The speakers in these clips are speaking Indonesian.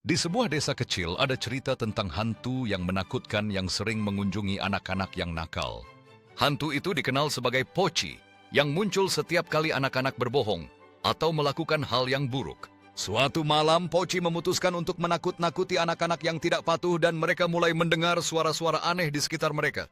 Di sebuah desa kecil ada cerita tentang hantu yang menakutkan yang sering mengunjungi anak-anak yang nakal. Hantu itu dikenal sebagai Poci, yang muncul setiap kali anak-anak berbohong atau melakukan hal yang buruk. Suatu malam, Poci memutuskan untuk menakut-nakuti anak-anak yang tidak patuh dan mereka mulai mendengar suara-suara aneh di sekitar mereka.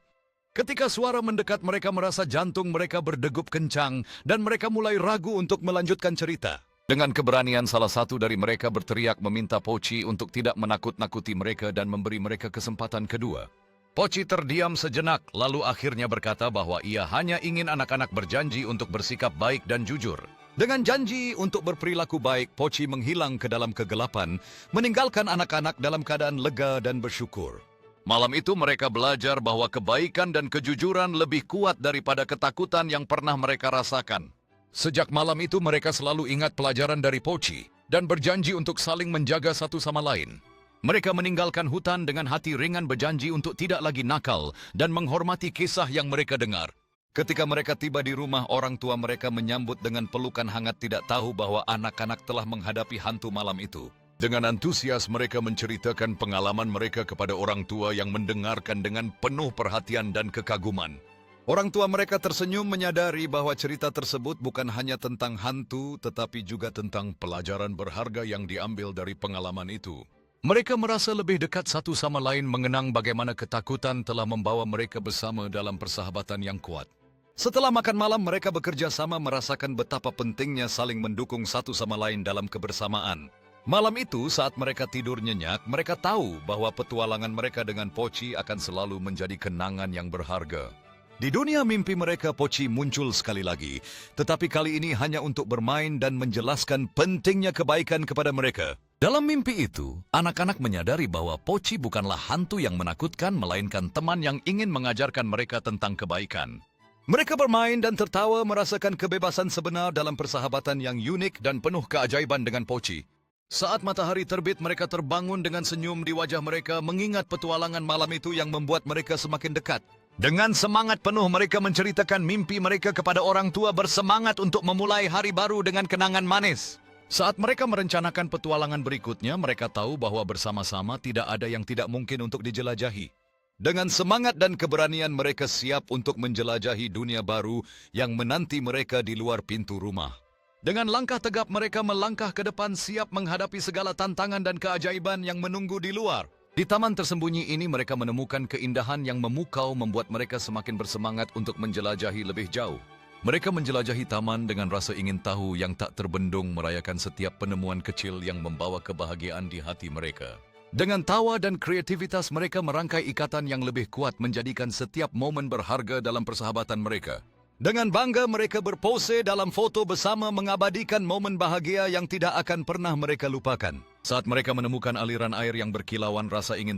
Ketika suara mendekat, mereka merasa jantung mereka berdegup kencang dan mereka mulai ragu untuk melanjutkan cerita. Dengan keberanian, salah satu dari mereka berteriak meminta Poci untuk tidak menakut-nakuti mereka dan memberi mereka kesempatan kedua. Poci terdiam sejenak, lalu akhirnya berkata bahwa ia hanya ingin anak-anak berjanji untuk bersikap baik dan jujur. Dengan janji untuk berperilaku baik, Poci menghilang ke dalam kegelapan, meninggalkan anak-anak dalam keadaan lega dan bersyukur. Malam itu mereka belajar bahwa kebaikan dan kejujuran lebih kuat daripada ketakutan yang pernah mereka rasakan. Sejak malam itu mereka selalu ingat pelajaran dari Poci dan berjanji untuk saling menjaga satu sama lain. Mereka meninggalkan hutan dengan hati ringan berjanji untuk tidak lagi nakal dan menghormati kisah yang mereka dengar. Ketika mereka tiba di rumah, orang tua mereka menyambut dengan pelukan hangat, tidak tahu bahwa anak-anak telah menghadapi hantu malam itu. Dengan antusias mereka menceritakan pengalaman mereka kepada orang tua yang mendengarkan dengan penuh perhatian dan kekaguman. Orang tua mereka tersenyum menyadari bahwa cerita tersebut bukan hanya tentang hantu, tetapi juga tentang pelajaran berharga yang diambil dari pengalaman itu. Mereka merasa lebih dekat satu sama lain, mengenang bagaimana ketakutan telah membawa mereka bersama dalam persahabatan yang kuat. Setelah makan malam, mereka bekerja sama merasakan betapa pentingnya saling mendukung satu sama lain dalam kebersamaan. Malam itu, saat mereka tidur nyenyak, mereka tahu bahwa petualangan mereka dengan Poci akan selalu menjadi kenangan yang berharga. Di dunia mimpi mereka, Poci muncul sekali lagi, tetapi kali ini hanya untuk bermain dan menjelaskan pentingnya kebaikan kepada mereka. Dalam mimpi itu, anak-anak menyadari bahwa Poci bukanlah hantu yang menakutkan, melainkan teman yang ingin mengajarkan mereka tentang kebaikan. Mereka bermain dan tertawa, merasakan kebebasan sebenar dalam persahabatan yang unik dan penuh keajaiban dengan Poci. Saat matahari terbit, mereka terbangun dengan senyum di wajah mereka, mengingat petualangan malam itu yang membuat mereka semakin dekat. Dengan semangat penuh, mereka menceritakan mimpi mereka kepada orang tua, bersemangat untuk memulai hari baru dengan kenangan manis. Saat mereka merencanakan petualangan berikutnya, mereka tahu bahwa bersama-sama tidak ada yang tidak mungkin untuk dijelajahi. Dengan semangat dan keberanian, mereka siap untuk menjelajahi dunia baru yang menanti mereka di luar pintu rumah. Dengan langkah tegap, mereka melangkah ke depan, siap menghadapi segala tantangan dan keajaiban yang menunggu di luar. Di taman tersembunyi ini, mereka menemukan keindahan yang memukau, membuat mereka semakin bersemangat untuk menjelajahi lebih jauh. Mereka menjelajahi taman dengan rasa ingin tahu yang tak terbendung, merayakan setiap penemuan kecil yang membawa kebahagiaan di hati mereka. Dengan tawa dan kreativitas, mereka merangkai ikatan yang lebih kuat, menjadikan setiap momen berharga dalam persahabatan mereka. Dengan bangga, mereka berpose dalam foto bersama, mengabadikan momen bahagia yang tidak akan pernah mereka lupakan. Saat mereka menemukan aliran air yang berkilauan, rasa ingin tahu